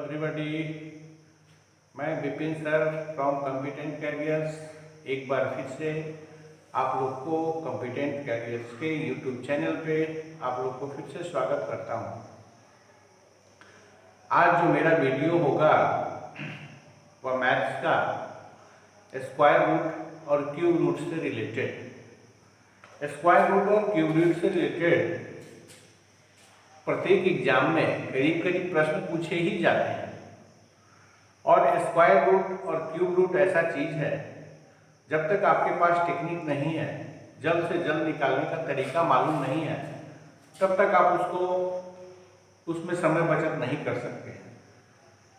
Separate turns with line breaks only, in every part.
Everybody, मैं Vipin sir from competent carriers एक बार फिर से आप लोग को कॉम्पिटेंट कैरियर्स के यूट्यूब चैनल पे आप लोग को फिर से स्वागत करता हूँ। आज जो मेरा वीडियो होगा वह मैथ्स का स्क्वायर रूट और क्यूब रूट से रिलेटेड। स्क्वायर रूट और क्यूब रूट से रिलेटेड प्रत्येक एग्जाम में करीब करीब प्रश्न पूछे ही जाते हैं और स्क्वायर रूट और क्यूब रूट ऐसा चीज है, जब तक आपके पास टेक्निक नहीं है, जल्द से जल्द निकालने का तरीका मालूम नहीं है, तब तक आप उसमें समय बचत नहीं कर सकते हैं,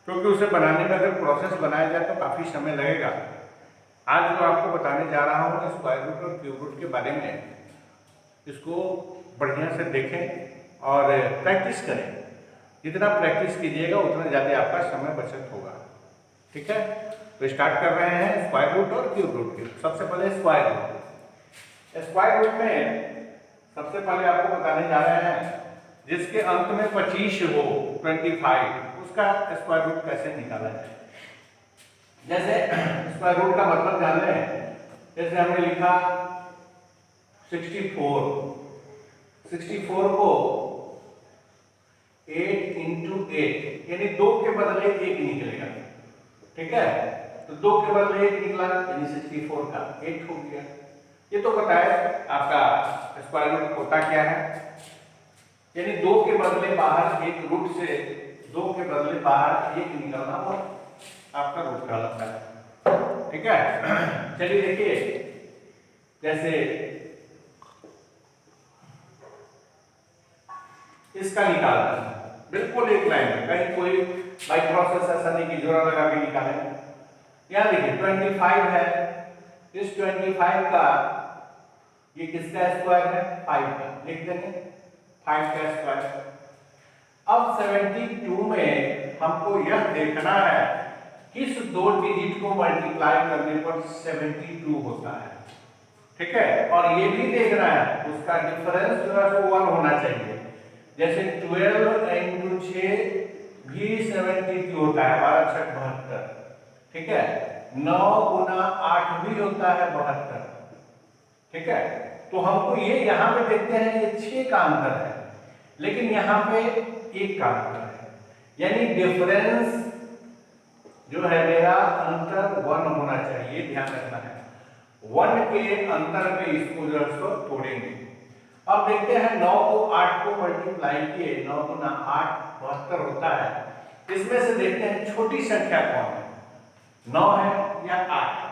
क्योंकि उसे बनाने में अगर प्रोसेस बनाया जाए तो काफ़ी समय लगेगा। आज जो आपको बताने जा रहा हूँ स्क्वायर रूट और क्यूब रूट के बारे में, इसको बढ़िया से देखें और प्रैक्टिस करें। जितना प्रैक्टिस कीजिएगा उतना ज़्यादा आपका समय बचत होगा। ठीक है, तो स्टार्ट कर रहे हैं स्क्वायर रूट और क्यूब रूट के। सबसे पहले स्क्वायर रूट। स्क्वायर रूट में सबसे पहले आपको बताने जा रहे हैं जिसके अंत में 25 हो, 25, उसका स्क्वायर रूट कैसे निकाला जाए। जैसे स्क्वायर रूट का मतलब जान लें, जैसे हमने लिखा 64 को 8 इंटू 8 यानी 2 के बदले 1 निकलेगा। ठीक है, तो 2 के बदले 1 निकला यानी 64 का 8 हो गया। ये तो पता है आपका स्क्वायर रूट होता क्या है, यानी 2 के बदले बाहर 1 रूट से 2 के बदले बाहर 1 निकलना वो आपका रूट कहलाता है। ठीक है, चलिए देखिए, जैसे इसका निकालना है बिल्कुल एक लाइन में, कहीं कोई बाई प्रोसेस ऐसा नहीं कि जोड़ा लगा के निकालें। यहाँ देखिए 25 है, इस 25 का ये किसका स्क्वायर है, 5 का, लिख देंगे 5 का स्क्वायर। अब 72 में हमको यह देखना है किस 2 डिजिट को मल्टीप्लाई करने पर 72 होता है। ठीक है, और ये भी देखना है उसका डिफरेंस जो है वो 1 होना चाहिए। जैसे 12 इंटू 6 भी 72 होता है, 12 छक 72। ठीक है, 9 गुना 8 भी होता है 72। ठीक है, तो हमको ये यहाँ पे देखते हैं ये 6 का अंतर है, लेकिन यहाँ पे 1 का अंतर है, यानी डिफरेंस जो है मेरा अंतर 1 होना चाहिए। ध्यान रखना है 1 के अंतर में इसको जो है सो तोड़ेंगे। अब देखते हैं 9 को 8 को मल्टीप्लाई किए, 9 गुना 8 72 होता है। इसमें से देखते हैं छोटी संख्या कौन है, 9 है या 8 है।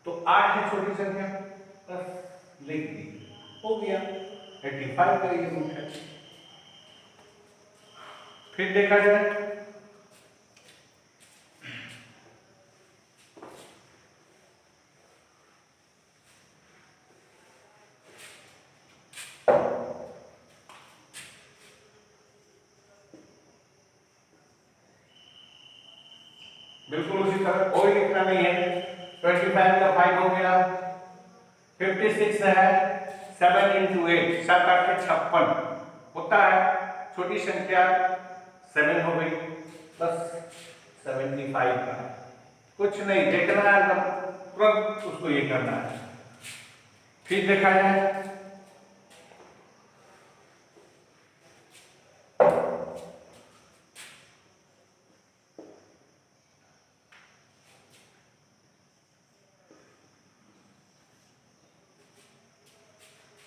तो 8 है छोटी संख्या, बस लिख दी, हो गया 85 का ये रूट है। फिर देखा जाए बिल्कुल उसी तरह, कोई लिखना नहीं है। 25 का 5 हो गया, 56 है, 7 इंटू 8 7 8 के 56 होता है, छोटी संख्या 7 हो गई, बस 75 का। कुछ नहीं देखना है, तुरंत उसको ये करना है। फिर देखा जाए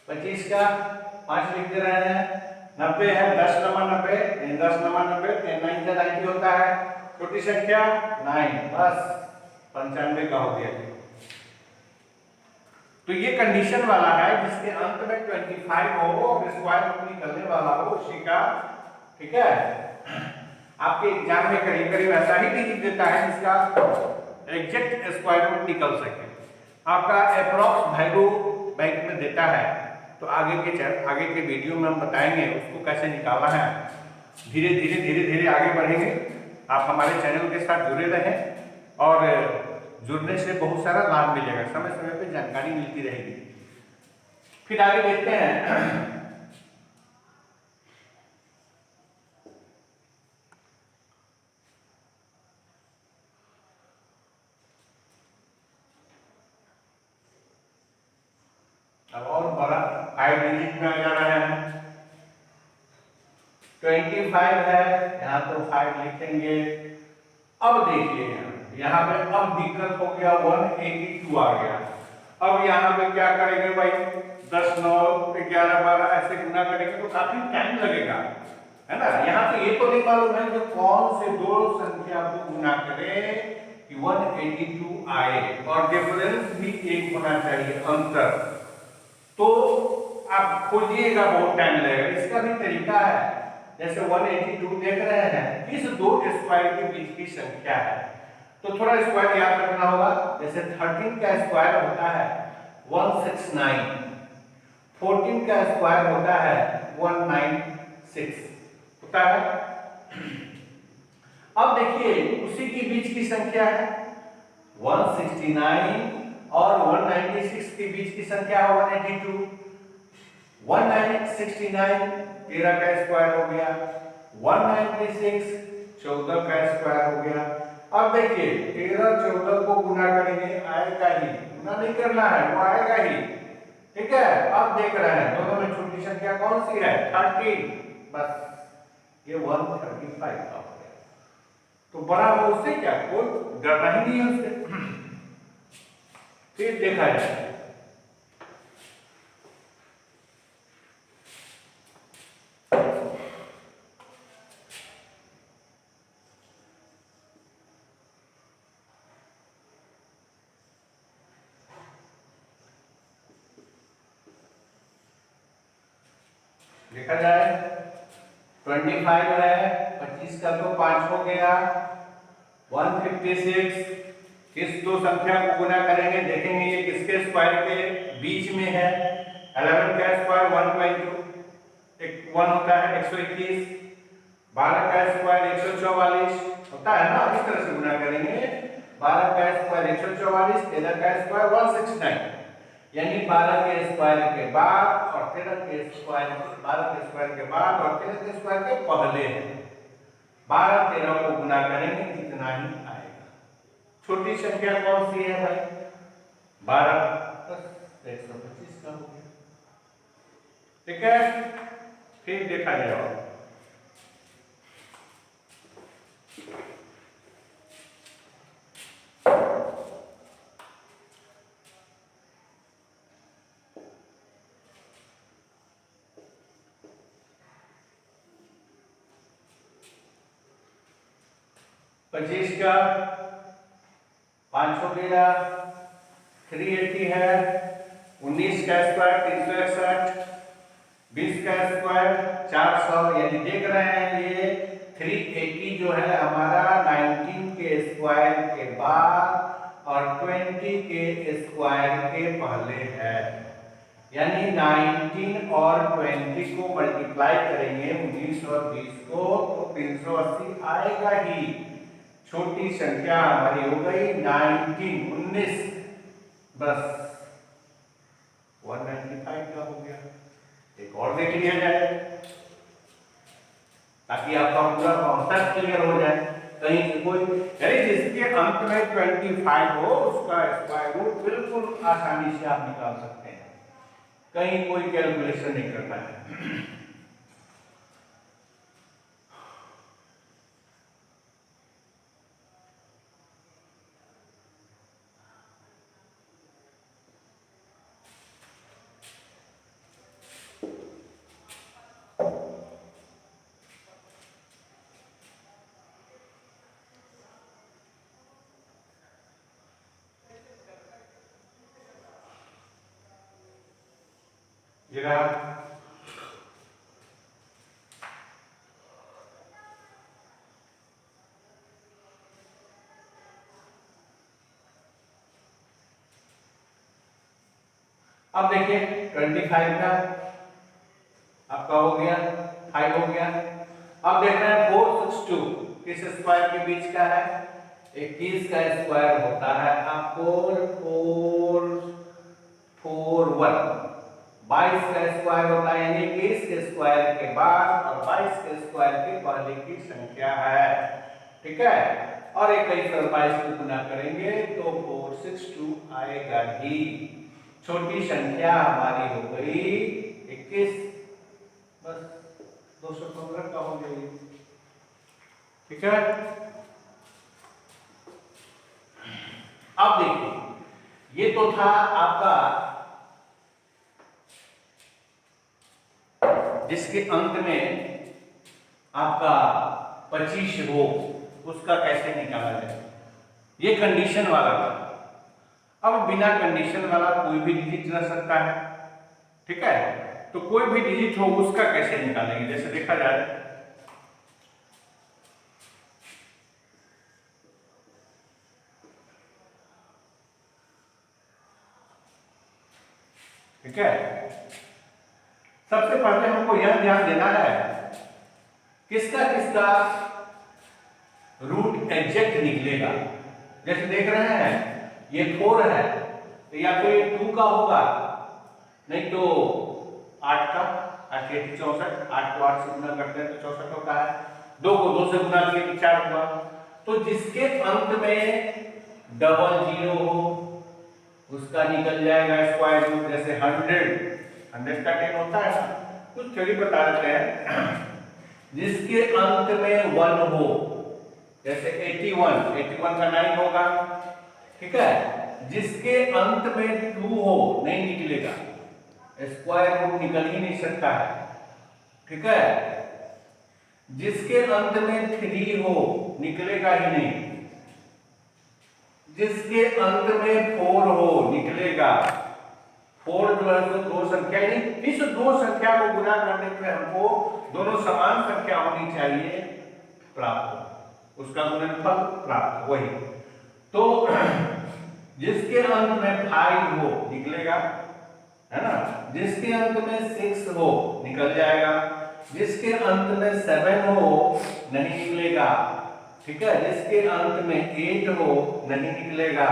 पच्चीस का 5 लिख दे रहे हैं, 90 है, 10 नमा 90, 10 नमा 90, 9 से 90 होता है, छोटी संख्या 9, बस 95 का हो गया। तो ये कंडीशन वाला है जिसके अंत में 25 हो और स्क्वायर रूट निकलने वाला हो उसी का। ठीक है, आपके एग्जाम में करीब करीब ऐसा ही डिजिट देता है जिसका एग्जैक्ट स्क्वायर रूट निकल सके। आपका अप्रॉक्स वैल्यू बैंक में देता है, तो आगे के वीडियो में हम बताएंगे उसको कैसे निकालना है। धीरे धीरे आगे बढ़ेंगे। आप हमारे चैनल के साथ जुड़े रहें और जुड़ने से बहुत सारा लाभ मिलेगा, समय समय पे जानकारी मिलती रहेगी। फिर आगे देखते हैं डिजिट में आ जा रहा है। 25 है, यहाँ तो 5 लिखेंगे। अब देखिए यहाँ पे अब दिक्कत हो गया, 182 आ गया। अब यहाँ पे क्या करेंगे भाई, 10, 9, 11, 12 ऐसे गुना करेंगे तो काफी टाइम लगेगा, है ना। यहाँ पे ये तो नहीं मालूम है कि कौन से दो संख्या को गुना करें कि 182 आए, और डिफरेंस भी एक होना चाहिए, अंतर। तो आप खोजिएगा, बहुत टाइम लगेगा। इसका भी तरीका है, जैसे 182 देख रहे हैं, किस दो स्क्वायर के बीच की संख्या है, तो थोड़ा स्क्वायर याद रखना होगा। जैसे 13 का स्क्वायर होता है 169, 14 का स्क्वायर होता है 196 होता है। अब देखिए उसी के बीच की संख्या है 169 और 196 के बीच की संख्या है 182। 169 13 का स्क्वायर हो गया, 196 14 का स्क्वायर हो गया। अब देखिए 13 14 को गुना करेंगे, आएगा ही, गुना नहीं करना है, वो आएगा ही, ठीक है। अब देख रहे हैं दोनों में छोटी संख्या कौन सी है, 13, बस ये 135 का हो गया। तो बड़ा हो उससे क्या, कोई डरना ही नहीं है उससे। फिर देखा जाए देखा जाए 25 है, 25 का तो 5 हो गया, 156 किस दो संख्या को गुना करेंगे, देखेंगे ये किसके स्क्वायर के बीच में है। 11 का स्क्वायर 1/2, एक 1 होता है 121, 12 का स्क्वायर 144 होता है ना, इस तरह से गुना करेंगे। 12 का स्क्वायर 144, 13 का स्क्वायर 169, यानी 12 के स्क्वायर के बाद और 13 के स्क्वायर, 12 के स्क्वायर के बाद और 13 के स्क्वायर के पहले है। 12 13 को गुना करेंगे कितना ही आएगा। छोटी संख्या कौन सी है भाई, 12 125 का हो गया, ठीक है। फिर देखा जाएगा पच्चीस का 5 हो गया, 380 है, 19 का स्क्वायर 361, 20 का स्क्वायर 400, यानी देख रहे हैं ये 380 जो है हमारा 19 के स्क्वायर के बाद और 20 के स्क्वायर के पहले है, यानी 19 और 20 को मल्टीप्लाई करेंगे 19 और 20 को, तो 380 आएगा ही। छोटी संख्या हमारी हो गई 19, बस 195 का हो गया। एक और देख लिया जाए ताकि आपका पूरा कॉन्सेप्ट क्लियर हो जाए। कहीं कोई यानी जिसके अंत में 25 हो उसका स्क्वायर रूट बिल्कुल आसानी से आप निकाल सकते हैं, कहीं कोई कैलकुलेशन नहीं करना है। जरा अब देखिए 25 का आपका हो गया, 5 हो गया। अब देख रहे हैं 462 किस स्क्वायर के बीच का है, 21 का स्क्वायर होता है आपको 441, 22 का स्क्वायर होता है यानी 21 के स्क्वायर के बाद और 22 के स्क्वायर के पहले की संख्या है, ठीक है। और 21 और 22 को गुना करेंगे तो 462 आएगा ही। छोटी संख्या हमारी हो गई 21, बस 215 का हो गया ये। ठीक है, अब देखिए ये तो था आपका जिसके अंत में आपका 25 हो, उसका कैसे निकाला जाए, ये कंडीशन वाला था। अब बिना कंडीशन वाला कोई भी डिजिट रह सकता है। ठीक है, तो कोई भी डिजिट हो उसका कैसे निकालेंगे, जैसे देखा जाए ठीक है, सबसे पहले हमको यह ध्यान देना है किसका किसका रूट एग्जैक्ट निकलेगा। जैसे देख रहे हैं ये 4 है, तो या तो ये 2 का होगा, नहीं तो 8 का, 8 के 64, 8 को 8 से गुना करते हैं तो 64 होता है, 2 को 2 से गुना किए तो 4 हुआ। तो जिसके अंत में डबल जीरो हो उसका निकल जाएगा स्क्वायर रूट। जैसे 100 का 10 होता है, कुछ थ्योरी बता देते हैं। जिसके अंत में 1 हो, जैसे 81 का 9 होगा। ठीक है, जिसके अंत में 2 हो नहीं निकलेगा, स्क्वायर रूट निकल ही नहीं सकता है। ठीक है, जिसके अंत में 3 हो निकलेगा ही नहीं, जिसके अंत में 4 हो निकलेगा। 4 जो है तो 2 संख्या ही, इस 2 संख्या को गुना करने पे हमको दोनों समान संख्या होनी चाहिए प्राप्त हो, उसका गुणनफल प्राप्त वही। तो जिसके अंत में 5 हो निकलेगा, है ना, जिसके अंत में 6 हो निकल जाएगा, जिसके अंत में 7 हो नहीं निकलेगा। ठीक है, जिसके अंत में 8 हो नहीं निकलेगा,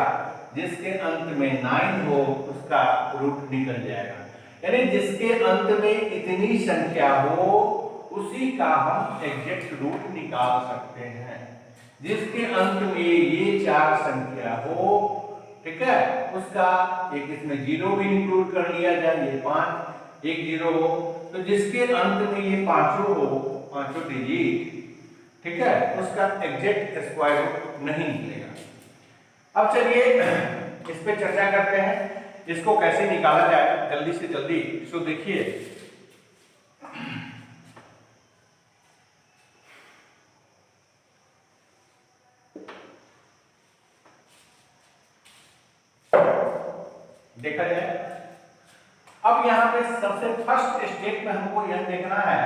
जिसके अंत में 9 हो उसका रूट निकल जाएगा। यानी जिसके अंत में इतनी संख्या हो उसी का हम एग्जैक्ट रूट निकाल सकते हैं। जिसके अंत में ये 4 संख्या हो, ठीक है, उसका एक इसमें 0 भी इंक्लूड कर लिया जाए, ये 5 एक 0 हो, तो जिसके अंत में ये 5 हो, 5 डिजिट, ठीक है, उसका एग्जैक्ट स्क्वायर रूट नहीं निकलेगा। अब चलिए इस पे चर्चा करते हैं, इसको कैसे निकाला जाए जल्दी से जल्दी। इसको देखिए, देखा जाए। अब यहाँ पे सबसे फर्स्ट स्टेप में हमको यह देखना है,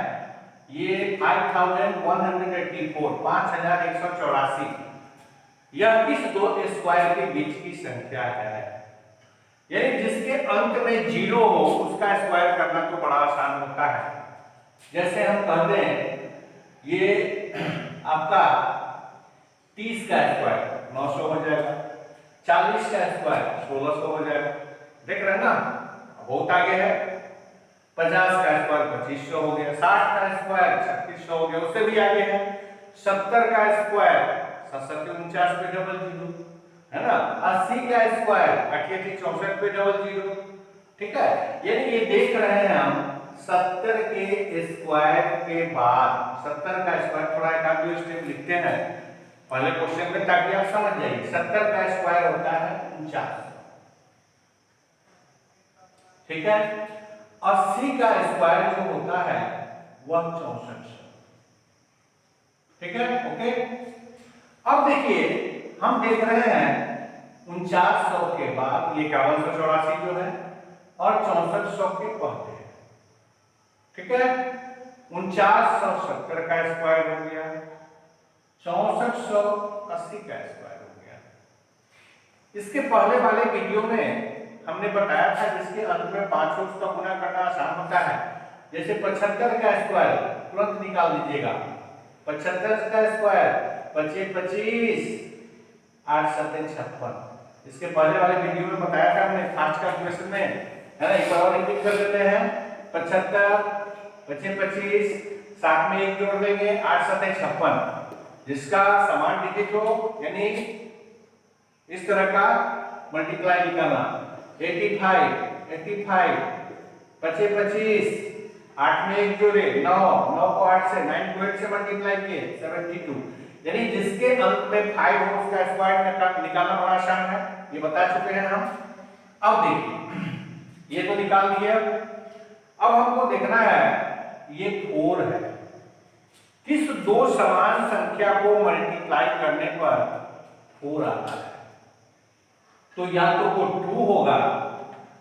ये 5184 5184 यह किस दो स्क्वायर के बीच की संख्या है। यानी जिसके अंत में 0 हो उसका स्क्वायर करना तो बड़ा आसान होता है। जैसे हम कहते हैं ये आपका 30 का स्क्वायर 900 हो जाएगा, 40 का स्क्वायर 1600 हो जाएगा। देख रहे हैं ना, बहुत आगे है। 50 का स्क्वायर 2500 हो गया, 60 का स्क्वायर 3600 हो गया, उससे भी आगे है 70 का स्क्वायर 749 पे डबल जीरो, है ना, 80 का स्क्वायर 8864 पे डबल जीरो। ठीक है, यानी ये देख रहे हैं हम 70 के स्क्वायर के बाद 70 का स्क्वायर, थोड़ा एक आध दो स्टेप लिखते हैं पहले क्वेश्चन में ताकि आप समझ जाइए। 70 का स्क्वायर होता है 49, ठीक है। 80 का स्क्वायर जो होता है वह 64, ठीक है, ओके। अब देखिए हम देख रहे हैं 4900 के बाद ये 5184 जो है और 6400 के पहले, ठीक है। 4970 का स्क्वायर हो गया, 6480 का स्क्वायर हो गया। इसके पहले वाले वीडियो में हमने बताया था जिसके अंत में 5 उसका गुना करना आसान होता है। जैसे 75 का स्क्वायर तुरंत निकाल दीजिएगा, 75 का स्क्वायर 25 25 8 7 56। इसके पहले वाले वीडियो में बताया था हमने फास्ट कैलकुलेशन में, है ना। एक बार और रिपीट कर देते हैं, 75 25 25 साथ में एक जोड़ देंगे 8 7 56, जिसका समान डिजिट हो, यानी इस तरह का मल्टीप्लाई निकालना। 85 85 25 25 8 में 1 जोड़े 9, 9 को 8 से, 9 को 8 से मल्टीप्लाई किए 72, यानी जिसके अंत में 5 हो उसका स्क्वायर निकालना बड़ा आसान है, ये बता चुके हैं हम। अब देखिए ये तो निकाल दिए। अब हमको देखना है ये 4 है, किस दो समान संख्या को मल्टीप्लाई करने पर 4 आता है? तो या तो वो 2 होगा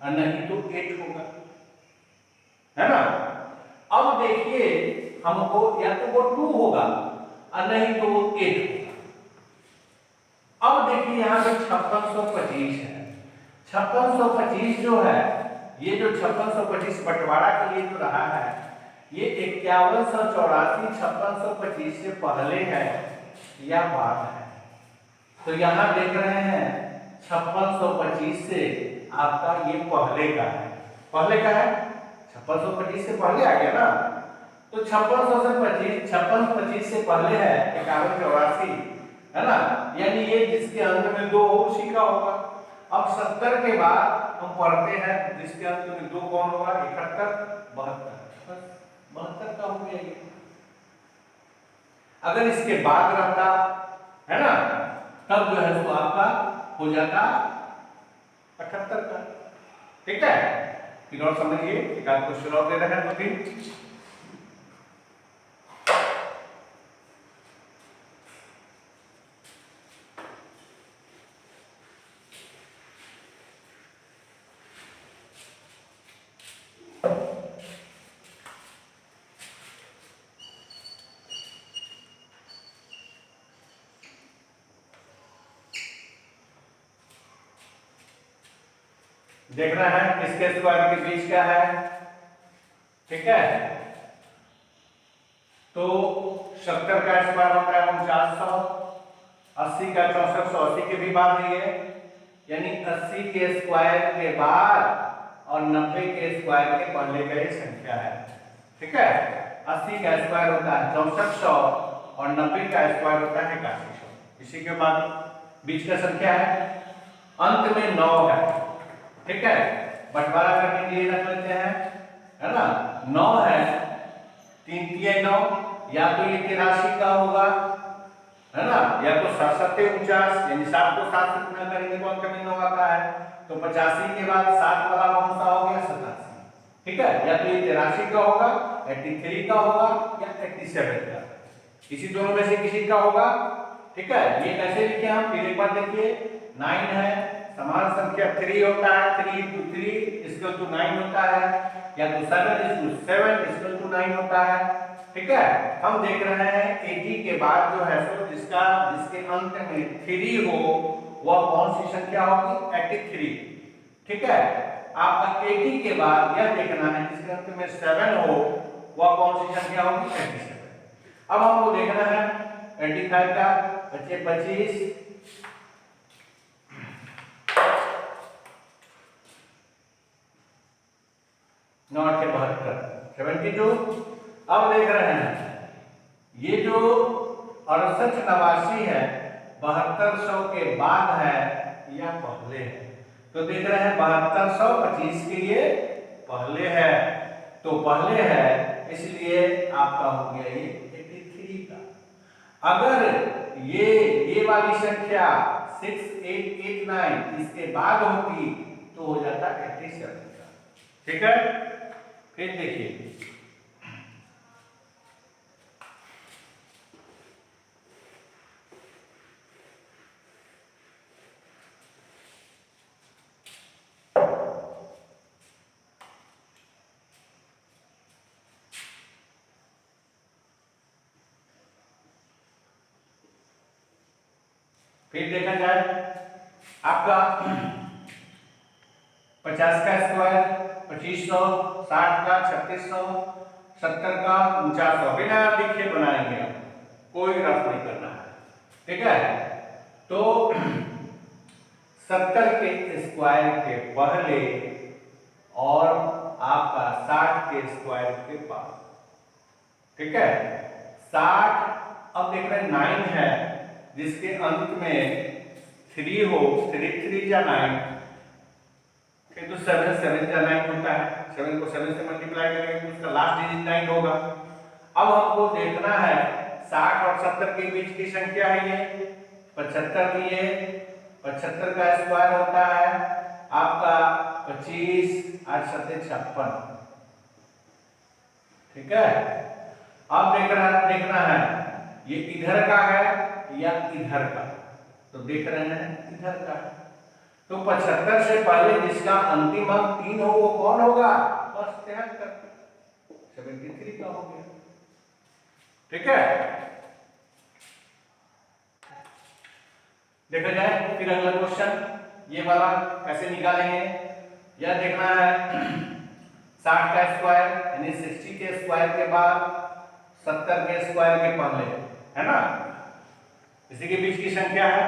और नहीं तो 8 होगा, है ना। अब देखिए हमको या तो वो 2 होगा और नहीं तो वो 8 होगा। अब देखिए यहाँ पे 5625 है, 5625 जो है, ये जो 5625 बंटवारा के लिए जो रहा है, ये 5184 5625 से पहले है या बाद है? तो यहाँ देख रहे हैं 5625 से आपका ये पहले का है, पहले का है, 5625 से पहले आ गया ना। तो 5625 से पहले है 5184, है ना, यानी ये जिसके अंत में 2 हो उसी का होगा। अब 70 के बाद हम पढ़ते हैं जिसके अंत में 2 कौन होगा? 71, 72, 72 का हो गया ये। अगर इसके बाद रहता, है ना, तब जो है तो आपका हो जाता 78 का। ठीक है, फिर और समझिए, एक आध क्वेश्चन और दे रहे हैं 2-3। देखना है किसके स्क्वायर के बीच का है, ठीक है। तो 70 का स्क्वायर होता है 4900, 80 का 6480 के भी बाद है ये, यानी 80 के स्क्वायर के बाद और 90 के स्क्वायर के पहले का ही संख्या है, ठीक है। 80 का स्क्वायर होता है 6400 और 90 का स्क्वायर होता है 8100। इसी के बाद बीच का संख्या है, अंत में 9 है, ठीक है। बंटवारा करने के लिए रख लेते हैं, है ना। 9 है, 3 3 9, या तो ये 83 का होगा, है ना, या तो 7 49, यानी 7 को 7 से गुणा करेंगे तो अंक में 9 आता है। तो 85 के बाद 7 वाला कौन सा हो गया? 87, ठीक है। या तो ये 83 का होगा, 83 का होगा या 87 का, इसी दोनों में से किसी का होगा, ठीक है। ये कैसे लिखे हम? फिर एक बार देखिए, 9 है, समान संख्या 3 होता है, 3 × 3 = 9 होता है, या तो 7 × 7 = 9 होता है, ठीक है। हम देख रहे हैं 80 के बाद जो है सो जिसके अंत में 3 हो वह कौन सी संख्या होगी? 83, ठीक है। आपका 80 के बाद यह देखना है जिसके अंत में 7 हो वह कौन सी संख्या होगी? 87। अब हमको देखना है 85 का, बच्चे 25, 9 8 72, 72। अब देख रहे हैं ये जो 68 89 है 7200 के बाद है या पहले है? तो देख रहे हैं 7225 के लिए पहले है, तो पहले है, इसलिए आपका हो गया ये 83 का। अगर ये वाली संख्या 6889 इसके बाद होती तो हो जाता 87 का, ठीक है। फिर देखिए फिर देखा जाए आपका 50 का स्क्वायर 2500, 60 का 3600, 70 का 4900, बिना लिखे बनाएंगे, कोई रफ नहीं करना है, ठीक है। तो 70 के स्क्वायर के पहले और आपका 60 के स्क्वायर के बाद, ठीक है। 60, अब देख रहे हैं 9 है जिसके अंत में 3 हो, 3 3 या 9, फिर तो 7 7 का 9 होता है, 7 को 7 से मल्टीप्लाई करेंगे तो उसका लास्ट डिजिट 9 होगा। अब हमको देखना है 60 और 70 के बीच की संख्या है ये 75 की है, 75 का स्क्वायर होता है आपका 25 8 7 56। ठीक है, अब देखना है ये इधर का है या इधर का, तो देख रहे हैं इधर का। तो 75 से पहले जिसका अंतिम अंक 3 हो वो कौन होगा? बस 73, 73 का हो गया। ठीक है, देखा जाए फिर अगला क्वेश्चन ये वाला कैसे निकालेंगे। यह देखना है 60 का स्क्वायर यानी 60 के स्क्वायर के बाद 70 के स्क्वायर के पहले, है ना, इसी के बीच की संख्या है,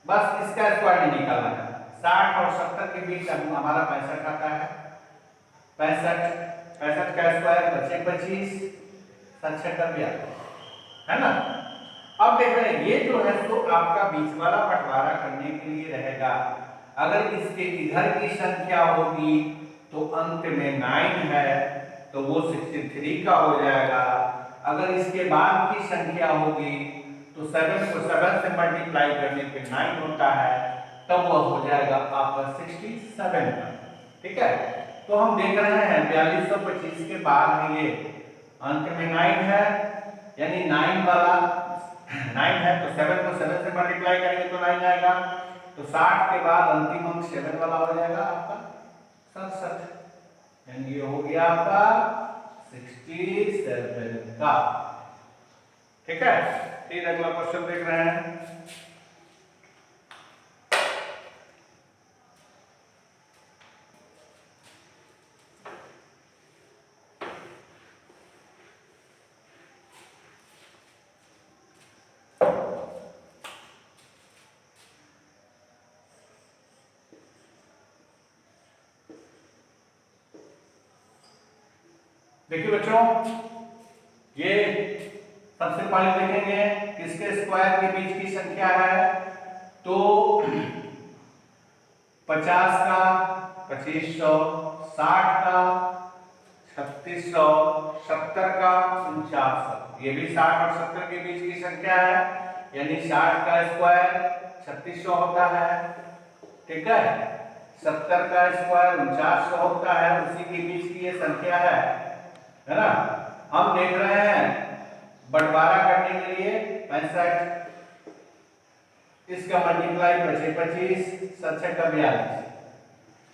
बस इसका स्क्वायर नहीं निकालना है। 60 और 70 के बीच हमारा 65 आता है, 65 का स्क्वायर 25 7 6 का 42, है ना। अब देख रहे हैं ये जो है तो आपका बीच वाला बंटवारा करने के लिए रहेगा। अगर इसके इधर की संख्या होगी तो अंत में 9 है तो वो 63 का हो जाएगा। अगर इसके बाद की संख्या होगी तो 7 को 7 से मल्टीप्लाई करने पे 9 होता है, तब वह हो जाएगा आपका 67 का। ठीक है, तो हम देख रहे हैं 4225 के बाद है ये, अंत में 9 है यानी 9 वाला 9 है तो 7 को 7 से मल्टीप्लाई करेंगे तो 9 आएगा। तो 60 के बाद अंतिम अंक 7 वाला हो जाएगा आपका 67, यानी ये हो गया आपका 67 का। ठीक है, फिर अगला क्वेश्चन देख रहे हैं। देखिए बच्चों, ये सबसे पहले देखेंगे किसके स्क्वायर के बीच की संख्या है, तो 50 का 2500, 60 का 3600, 70 का 4900, ये भी 60 और 70 के बीच की संख्या है, यानी 60 का स्क्वायर 3600 होता है। ठीक है, 70 का स्क्वायर 4900 होता है, उसी के बीच की ये संख्या है ना। हम देख रहे हैं बंटवारा करने के लिए 65, इसका मल्टीप्लाई 25 7 6 का 42,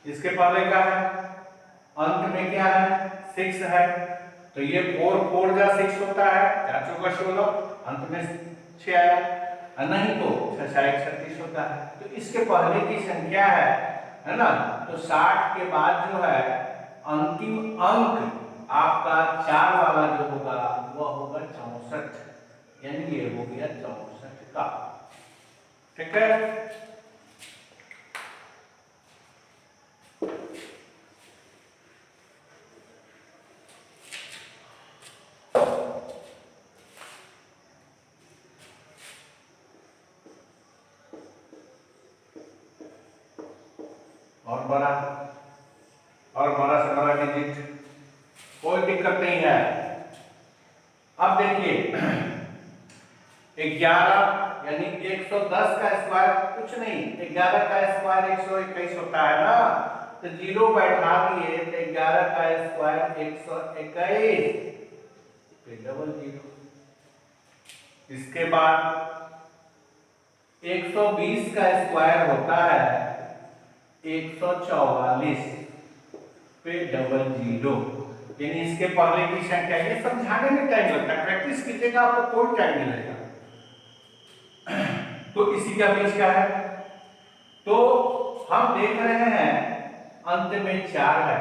इसके पहले का है, अंत में क्या है 6 है, तो ये 4 4 जा 6 होता है, 4 चौका 16, अंत में 6 आया, नहीं तो 6 6 36 होता है। तो इसके पहले की संख्या है ना, तो 60 के बाद जो है अंतिम अंक आपका 4 वाला जो होगा वह होगा 64, यानी ये हो गया 64 का। ठीक है, और बड़ा से बड़ा डिजिट, कोई दिक्कत नहीं है। अब देखिए 11 यानी 110 का स्क्वायर कुछ नहीं, 11 का स्क्वायर 121 होता है ना, तो 0 बैठा दिए तो 11 का स्क्वायर 121, फिर डबल 0। इसके बाद 120 का स्क्वायर होता है 144, फिर डबल 0, यानी इसके पहले की संख्या। ये समझाने में टाइम लगता है, प्रैक्टिस कीजिएगा आपको कोई टाइम नहीं लगेगा। तो इसी का बीच का है, तो हम देख रहे हैं अंत में 4 है।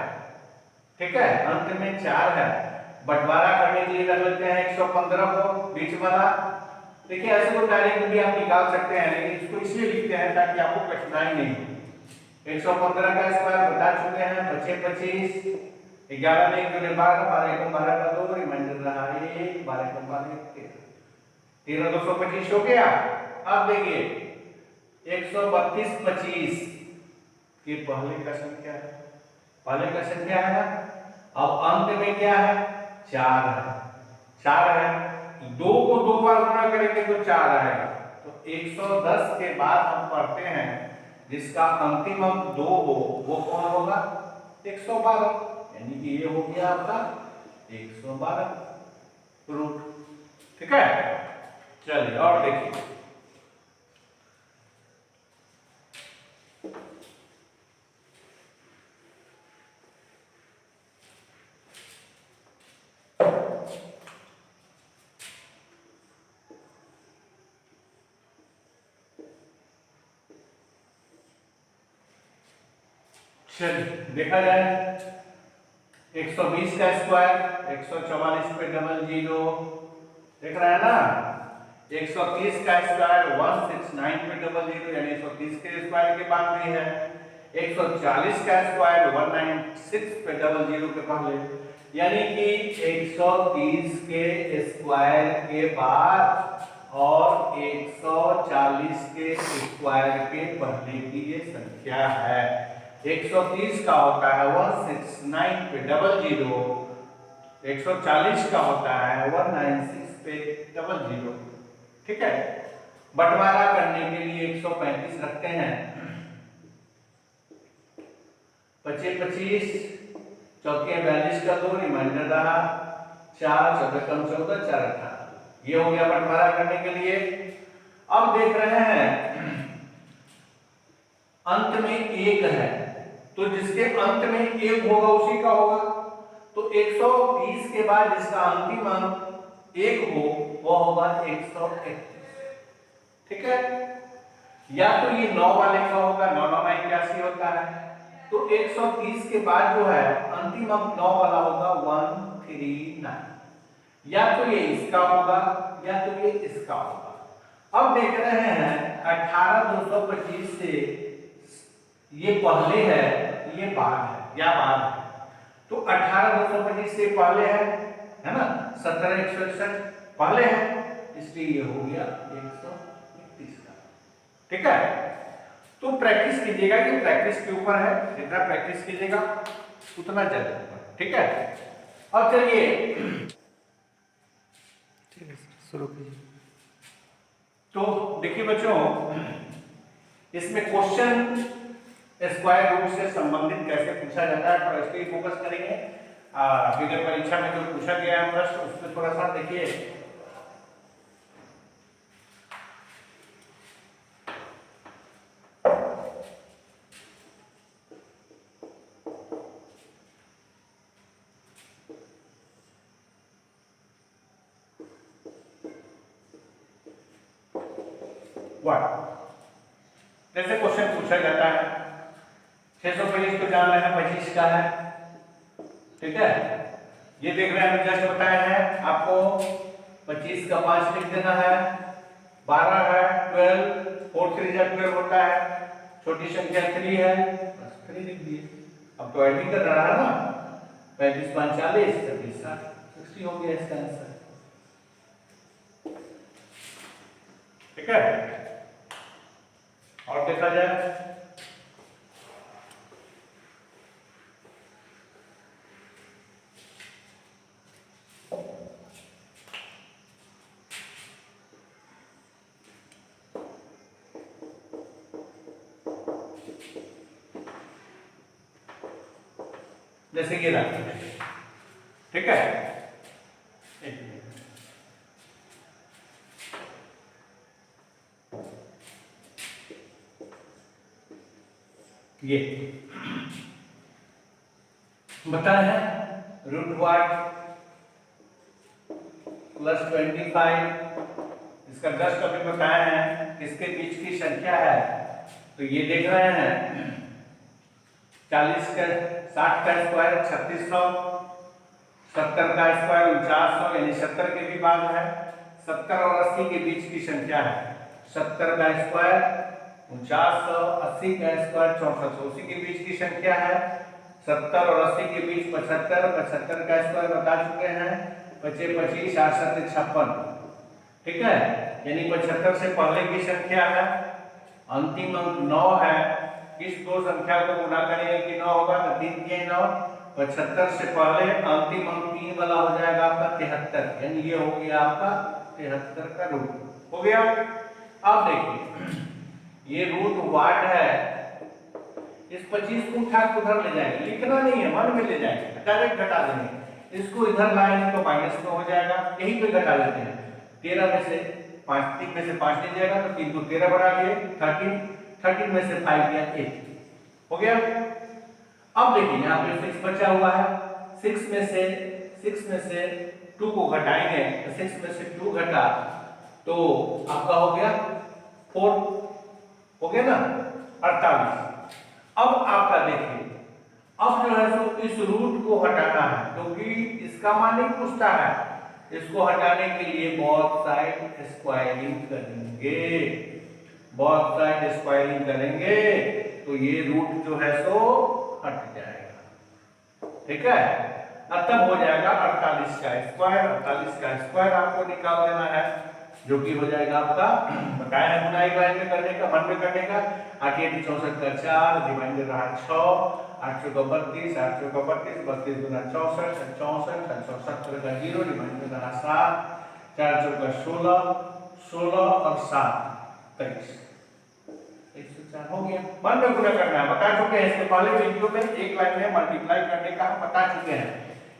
ठीक है, अंत में 4 है, बंटवारा करने के लिए रख लेते हैं 115 को बीच वाला। देखिए ऐसे को डायरेक्ट भी आप निकाल सकते हैं, लेकिन इसको इसलिए लिखते हैं ताकि आपको कठिनाई नहीं हो। 115 का स्क्वायर बता चुके हैं 25, 11 में 1 जोड़े 12, 12 को 12 का 2, रिमाइंडर रहा 1, 12 को 12 13, 225 हो गया। अब देखिए 132 25 के पहले का संख्या है, पहले का संख्या है ना। अब अंत में क्या है, 4 है, 4 है, 2 को 2 बार गुणा करेंगे तो 4 आएगा। तो 110 के बाद हम पढ़ते हैं जिसका अंतिम अंक 2 हो वो कौन होगा, 112, यानी कि ये हो गया आपका 112 रूट। ठीक है, चलिए और देखिए, चलिए देखा जाए 120 का स्क्वायर 144 पे डबल जीरो, देख रहा है ना। 130 का स्क्वायर 169 पे डबल जीरो, यानी 130 के स्क्वायर के बाद भी है। 140 का स्क्वायर 196 पे डबल जीरो के पहले, यानी कि 130 के स्क्वायर के बाद और 140 के स्क्वायर के पहले की ये संख्या है। 130 का होता है 169 पे डबल जीरो, 140 का होता है 196 पे डबल जीरो। ठीक है, बंटवारा करने के लिए 135 रखते हैं, 25 25 चौके 42 का 2 रिमाइंडर रहा 4 14 कम 14 4 18, ये हो गया बंटवारा करने के लिए। अब देख रहे हैं अंत में 1 है, तो जिसके अंत में 1 होगा उसी का होगा। तो 120 के बाद जिसका अंतिम अंक 1 हो वो होगा 131। ठीक है, या तो ये 9 वाले का होगा, 9 9 81 होता है, तो 130 के बाद जो है अंतिम अंक 9 वाला होगा 139, या तो ये इसका होगा या तो ये इसका होगा। अब देख रहे हैं 18225 से ये पहले है ये बाद है या बाद है, तो 18225 से पहले है ना, 17 161 पहले है, इसलिए ये हो गया 131 का। ठीक है, तो प्रैक्टिस कीजिएगा, कि प्रैक्टिस के ऊपर है, जितना प्रैक्टिस कीजिएगा उतना चलेगा। ठीक है, अब चलिए
ठीक है सर, शुरू कीजिए।
तो देखिए बच्चों, इसमें क्वेश्चन स्क्वायर रूट से संबंधित कैसे पूछा जाता है, थोड़ा इस पे फोकस करेंगे। विगत परीक्षा में जो पूछा गया है प्रश्न उस पर थोड़ा सा देखिए। जैसे क्वेश्चन पूछा जाता है 625 तो जान रहे हैं 25 का है। ठीक है, ये देख रहे हैं जस्ट बताया है आपको, 25 का 5 लिख देना है, 12 है 12, 4 3 जा 12 होता है, छोटी संख्या 3 है, बस 3 लिख दिए। अब तो ऐड कर रहा है ना, 35 5 40 26 60 हो गया इसका आंसर। ठीक है, और देखा जाए जैसे ये रखते हैं। ठीक है, ये बताया है √1 प्लस 25, इसका जस्ट अभी बताया है किसके बीच की संख्या है। तो ये देख रहे हैं 40 का 60 का स्क्वायर 3600, 70 का स्क्वायर 4900, यानी 70 के भी बाद है, 70 और 80 के बीच की संख्या है। 70 का स्क्वायर 4900, 80 का स्क्वायर 6400, उसी के बीच की संख्या है। 70 और 80 के बीच 75, 75 का स्क्वायर बता चुके हैं, 25 25 8 7 56। ठीक है, यानी 75 से पहले की संख्या है, अंतिम अंक 9 है, किस दो संख्या को गुणा करेंगे कि 9 होगा, तो 3 3 9, और 76 से पहले अंतिम अंक 3 वाला हो जाएगा आपका 73, यानी ये हो गया आपका 73 का रूट हो गया। अब देखिए ये रूट वाट है, इस 25 को उठा के उधर ले जाएंगे, लिखना नहीं है, मन में ले जाएंगे, डायरेक्ट घटा देंगे। इसको इधर लाएंगे तो माइनस में हो जाएगा, यहीं पे घटा लेते हैं। 13 में से 5, 3 में से 5 नहीं जाएगा तो 3 को 13 बढ़ा दिए 13, 13 में से 5 गया 8 हो गया। अब देखिए यहाँ पे 6 बचा हुआ है, 6 में से 2 को घटाएंगे तो 6 में से 2 घटा तो आपका हो गया 4 हो गया ना, 48। अब आपका देखिए अब जो है सो इस रूट को हटाना है, क्योंकि इसका मान नहीं पूछता है। इसको हटाने के लिए बोथ साइड स्क्वायरिंग करेंगे, बोथ साइड स्क्वायरिंग करेंगे तो ये रूट जो है सो हट जाएगा, ठीक है। अब तब हो जाएगा 48 का स्क्वायर, 48 का स्क्वायर आपको निकाल देना है, जो कि हो जाएगा आपका बताया है गुणाई में करने का, मन में करने का। 8 8 64 का 4, रिमाइंडर रहा 6, 8 का 32, 8 का 32, 32 गुना 64, 64, 770 का 0, रिमाइंडर रहा 7, 4 का 16, 16 और 7 23, 104 हो गया। मन में गुणा करना है, बता चुके हैं इसके पहले वीडियो में, एक लाइन में मल्टीप्लाई करने का हम बता चुके हैं,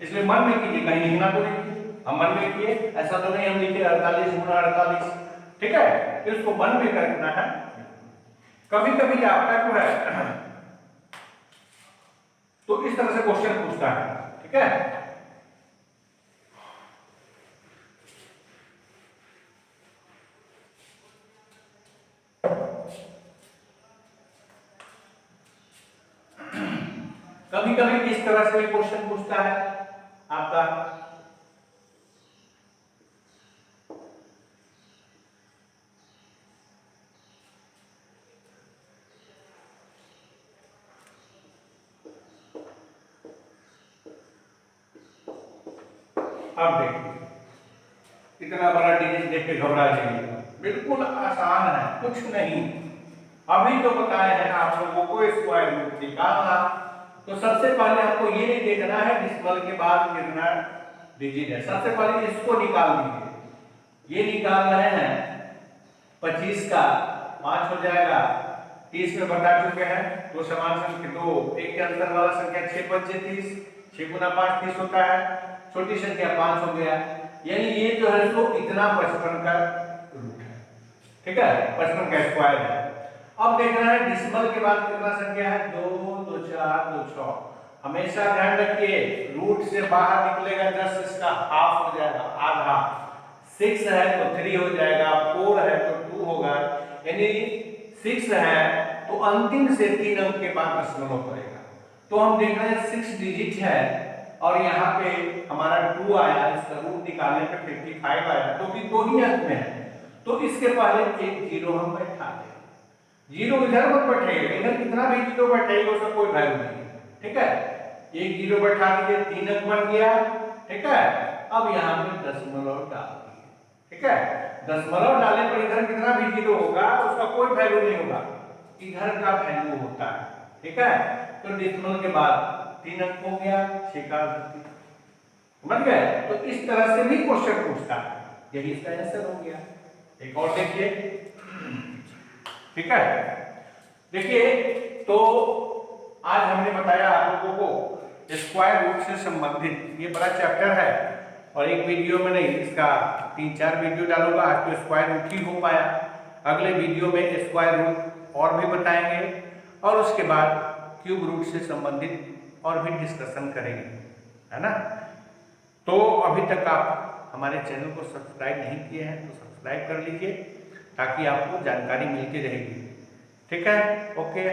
इसलिए मन में कीजिए, कहीं लिखना तो नहीं, हम मन में किए, ऐसा तो नहीं हम लिखे 48 गुना 48, ठीक है। इसको मन में करना है। कभी कभी आपका जो है तो इस तरह से क्वेश्चन पूछता है, ठीक है। कभी कभी इस तरह से क्वेश्चन पूछता है आपका, अब देखिए इतना बड़ा डिजिट देख के घबरा जाइएगा, बिल्कुल आसान है, कुछ नहीं। अभी तो बताए हैं आप लोगों को स्क्वायर रूट निकालना, तो सबसे पहले आपको ये नहीं देखना है डिसिमल के बाद कितना डिजिट है, सबसे पहले इसको निकाल दीजिए। ये निकाल रहे हैं 25 का 5 हो जाएगा, 30 में बता चुके हैं, दो समान संख्या, दो एक के अंतर वाला संख्या 6 बचे 30, 6 गुना 5 30 होता है, छोटी संख्या 5 हो गया, यानी ये जो है सो इतना 55 का रूट है, ठीक है, 55 का स्क्वायर है। अब देखना है डिसिमल के बाद कितना संख्या है, 2 2 4 2 6। हमेशा ध्यान रखिए रूट से बाहर निकलेगा 10, इसका हाफ हो जाएगा, आधा। 6 है तो 3 हो जाएगा, 4 है तो 2 होगा, यानी 6 है तो अंतिम से 3 अंक के बाद दशमलव पड़ेगा। तो हम देख रहे हैं 6 डिजिट है और यहाँ पे हमारा 2 आया, इसका रूट निकालने पे 55 आया, तो भी 2 ही अंक में है, तो इसके पहले एक 0 हम बैठा दें। 0 इधर मत बैठेगा, इधर कितना भी 0 बैठेगा उसका कोई वैल्यू नहीं, ठीक है। एक 0 बैठा दीजिए, 3 अंक बन गया, ठीक है। अब यहाँ पे दशमलव डाल दिए, ठीक है। दशमलव डालने पर इधर कितना भी 0 होगा उसका कोई वैल्यू नहीं होगा, इधर का वैल्यू होता है, ठीक है। तो डेसिमल के बाद 3 अंक हो गया, 6 का 38, समझ गए। तो इस तरह से भी क्वेश्चन पूछता है, यही इसका आंसर हो गया। एक और देखिए, ठीक है। देखिए तो आज हमने बताया आप लोगों को स्क्वायर रूट से संबंधित, ये बड़ा चैप्टर है और एक वीडियो में नहीं, इसका 3-4 वीडियो डालूंगा। आज तो स्क्वायर रूट ही हो पाया, अगले वीडियो में स्क्वायर रूट और भी बताएंगे और उसके बाद क्यूब रूट से संबंधित और भी डिस्कशन करेंगे, है ना। तो अभी तक आप हमारे चैनल को सब्सक्राइब नहीं किए हैं तो सब्सक्राइब कर लीजिए ताकि आपको जानकारी मिलती रहेगी, ठीक है। ओके।